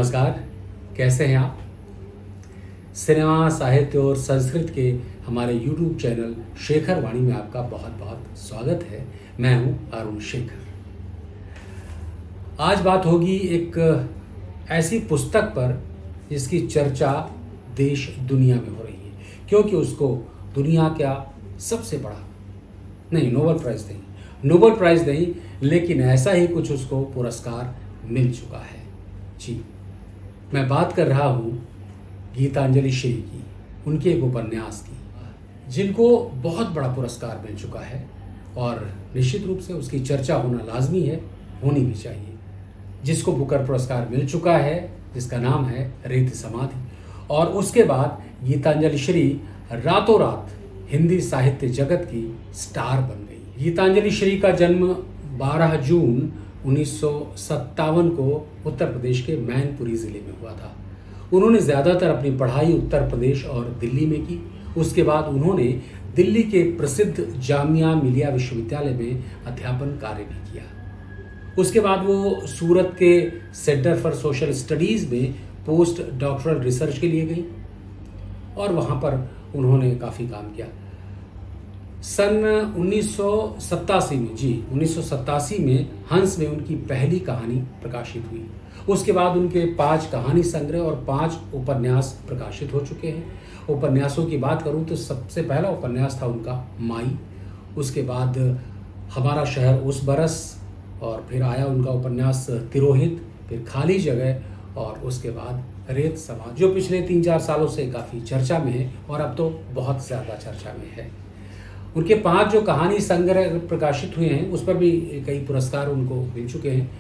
नमस्कार, कैसे हैं आप। सिनेमा, साहित्य और संस्कृत के हमारे YouTube चैनल शेखर वाणी में आपका बहुत बहुत स्वागत है। मैं हूं अरुण शेखर। आज बात होगी एक ऐसी पुस्तक पर जिसकी चर्चा देश दुनिया में हो रही है, क्योंकि उसको दुनिया का सबसे बड़ा नोबेल प्राइज़ नहीं, लेकिन ऐसा ही कुछ उसको पुरस्कार मिल चुका है। जी, मैं बात कर रहा हूँ गीतांजलि श्री की, उनके एक उपन्यास की, जिनको बहुत बड़ा पुरस्कार मिल चुका है और निश्चित रूप से उसकी चर्चा होना लाजमी है, होनी भी चाहिए। जिसको बुकर पुरस्कार मिल चुका है, जिसका नाम है रेत समाधि, और उसके बाद गीतांजलि श्री रातों रात हिंदी साहित्य जगत की स्टार बन गई। गीतांजलि श्री का जन्म 12 जून 1957 को उत्तर प्रदेश के मैनपुरी ज़िले में हुआ था। उन्होंने ज़्यादातर अपनी पढ़ाई उत्तर प्रदेश और दिल्ली में की। उसके बाद उन्होंने दिल्ली के प्रसिद्ध जामिया मिलिया विश्वविद्यालय में अध्यापन कार्य भी किया। उसके बाद वो सूरत के सेंटर फॉर सोशल स्टडीज़ में पोस्ट डॉक्टरल रिसर्च के लिए गई और वहाँ पर उन्होंने काफ़ी काम किया। सन 1987 में हंस में उनकी पहली कहानी प्रकाशित हुई। उसके बाद उनके 5 कहानी संग्रह और 5 उपन्यास प्रकाशित हो चुके हैं। उपन्यासों की बात करूं तो सबसे पहला उपन्यास था उनका माई, उसके बाद हमारा शहर उस बरस, और फिर आया उनका उपन्यास तिरोहित, फिर खाली जगह, और उसके बाद रेत समाधि, जो पिछले 3-4 सालों से काफ़ी चर्चा में है और अब तो बहुत ज़्यादा चर्चा में है। उनके 5 जो कहानी संग्रह प्रकाशित हुए हैं उस पर भी कई पुरस्कार उनको मिल चुके हैं।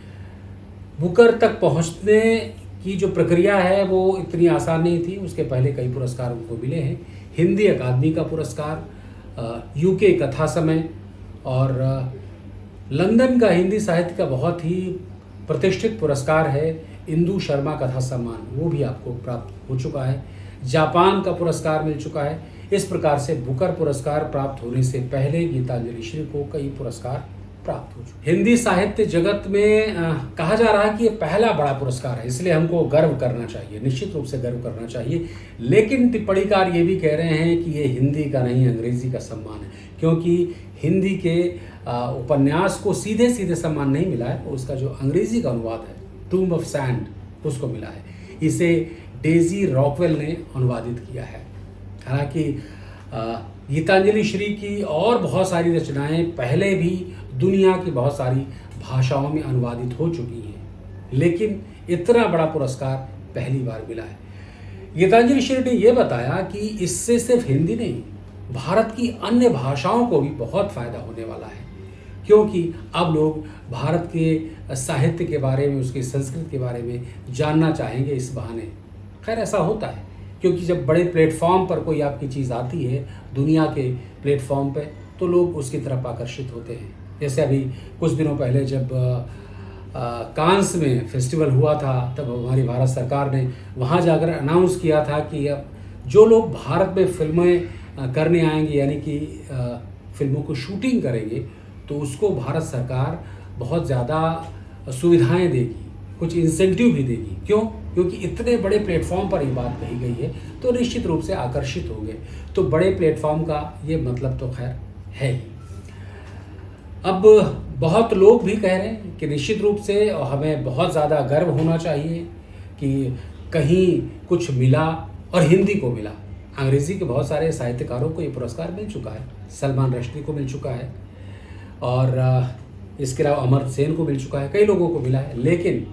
बुकर तक पहुंचने की जो प्रक्रिया है वो इतनी आसान नहीं थी। उसके पहले कई पुरस्कार उनको मिले हैं। हिंदी अकादमी का पुरस्कार, यूके कथा समय, और लंदन का हिंदी साहित्य का बहुत ही प्रतिष्ठित पुरस्कार है इंदु शर्मा कथा सम्मान, वो भी आपको प्राप्त हो चुका है। जापान का पुरस्कार मिल चुका है। इस प्रकार से बुकर पुरस्कार प्राप्त होने से पहले गीतांजलि श्री को कई पुरस्कार प्राप्त हो चुके। हिंदी साहित्य जगत में कहा जा रहा है कि ये पहला बड़ा पुरस्कार है, इसलिए हमको गर्व करना चाहिए, निश्चित रूप से गर्व करना चाहिए। लेकिन टिप्पणीकार ये भी कह रहे हैं कि ये हिंदी का नहीं, अंग्रेजी का सम्मान है, क्योंकि हिंदी के उपन्यास को सीधे सीधे सम्मान नहीं मिला है। उसका जो अंग्रेजी का अनुवाद है टूम्ब ऑफ सैंड, उसको मिला है। इसे डेजी रॉकवेल ने अनुवादित किया है। हालांकि गीतांजलि श्री की और बहुत सारी रचनाएं पहले भी दुनिया की बहुत सारी भाषाओं में अनुवादित हो चुकी हैं, लेकिन इतना बड़ा पुरस्कार पहली बार मिला है। गीतांजलि श्री ने यह बताया कि इससे सिर्फ हिंदी नहीं, भारत की अन्य भाषाओं को भी बहुत फायदा होने वाला है, क्योंकि अब लोग भारत के साहित्य के बारे में, उसकी संस्कृति के बारे में जानना चाहेंगे इस बहाने। खैर, ऐसा होता है क्योंकि जब बड़े प्लेटफॉर्म पर कोई आपकी चीज़ आती है, दुनिया के प्लेटफॉर्म पे, तो लोग उसकी तरफ आकर्षित होते हैं। जैसे अभी कुछ दिनों पहले जब कांस में फेस्टिवल हुआ था, तब हमारी भारत सरकार ने वहाँ जाकर अनाउंस किया था कि अब जो लोग भारत में फिल्में करने आएंगे, यानी कि फिल्मों को शूटिंग करेंगे, तो उसको भारत सरकार बहुत ज़्यादा सुविधाएं देगी, कुछ इंसेंटिव भी देगी। क्यों? क्योंकि इतने बड़े प्लेटफॉर्म पर ये बात कही गई है, तो निश्चित रूप से आकर्षित होंगे। तो बड़े प्लेटफॉर्म का ये मतलब तो खैर है ही। अब बहुत लोग भी कह रहे हैं कि निश्चित रूप से हमें बहुत ज़्यादा गर्व होना चाहिए कि कहीं कुछ मिला और हिंदी को मिला। अंग्रेज़ी के बहुत सारे साहित्यकारों को ये पुरस्कार मिल चुका है। सलमान रश्दी को मिल चुका है, और इसके अलावा अमर्त्य सेन को मिल चुका है, कई लोगों को मिला है। लेकिन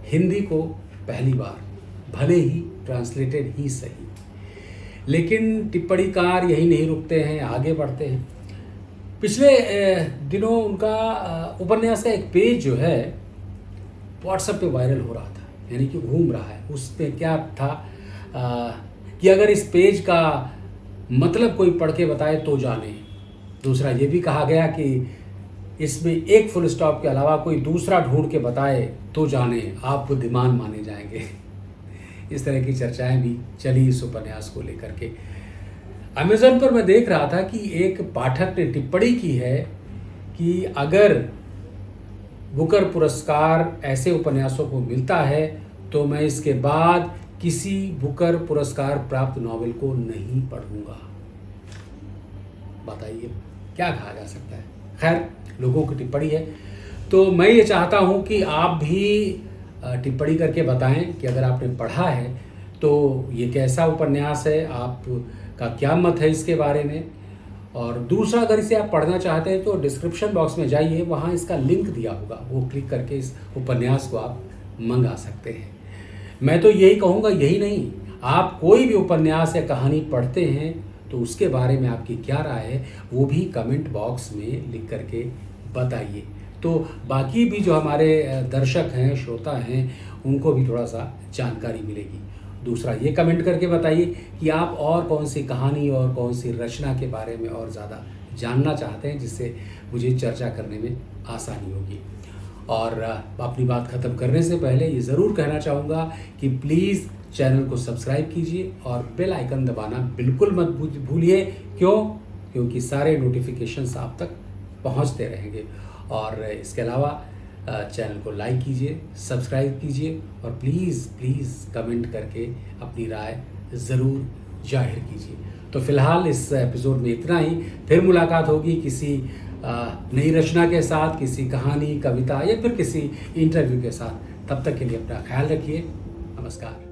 हिंदी को पहली बार, भले ही ट्रांसलेटेड ही सही, लेकिन टिप्पणीकार यही नहीं रुकते हैं, आगे बढ़ते हैं। पिछले दिनों उनका उपन्यास का एक पेज जो है व्हाट्सएप पे वायरल हो रहा था, यानी कि घूम रहा है। उस पे क्या था कि अगर इस पेज का मतलब कोई पढ़ के बताए तो जाने। दूसरा ये भी कहा गया कि इसमें एक फुल स्टॉप के अलावा कोई दूसरा ढूंढ के बताए तो जाने, आप बुद्धिमान माने जाएंगे। इस तरह की चर्चाएं भी चली इस उपन्यास को लेकर के। अमेज़न पर मैं देख रहा था कि एक पाठक ने टिप्पणी की है कि अगर बुकर पुरस्कार ऐसे उपन्यासों को मिलता है तो मैं इसके बाद किसी बुकर पुरस्कार प्राप्त नॉवेल को नहीं पढ़ूंगा। बताइए क्या कहा जा सकता है। खैर, लोगों की टिप्पणी है, तो मैं ये चाहता हूँ कि आप भी टिप्पणी करके बताएं कि अगर आपने पढ़ा है तो ये कैसा उपन्यास है, आपका क्या मत है इसके बारे में। और दूसरा, अगर इसे आप पढ़ना चाहते हैं तो डिस्क्रिप्शन बॉक्स में जाइए, वहाँ इसका लिंक दिया होगा, वो क्लिक करके इस उपन्यास को आप मंगा सकते हैं। मैं तो यही कहूँगा, यही नहीं, आप कोई भी उपन्यास या कहानी पढ़ते हैं तो उसके बारे में आपकी क्या राय है वो भी कमेंट बॉक्स में लिख करके बताइए, तो बाकी भी जो हमारे दर्शक हैं, श्रोता हैं, उनको भी थोड़ा सा जानकारी मिलेगी। दूसरा, ये कमेंट करके बताइए कि आप और कौन सी कहानी और कौन सी रचना के बारे में और ज़्यादा जानना चाहते हैं, जिससे मुझे चर्चा करने में आसानी होगी। और अपनी बात ख़त्म करने से पहले ये ज़रूर कहना चाहूँगा कि प्लीज़ चैनल को सब्सक्राइब कीजिए और बेल आइकन दबाना बिल्कुल मत भूलिए। क्यों? क्योंकि सारे नोटिफिकेशंस आप तक पहुँचते रहेंगे। और इसके अलावा चैनल को लाइक कीजिए, सब्सक्राइब कीजिए और प्लीज़ कमेंट करके अपनी राय ज़रूर जाहिर कीजिए। तो फिलहाल इस एपिसोड में इतना ही। फिर मुलाकात होगी किसी नई रचना के साथ, किसी कहानी, कविता या फिर किसी इंटरव्यू के साथ। तब तक के लिए अपना ख्याल रखिए। नमस्कार।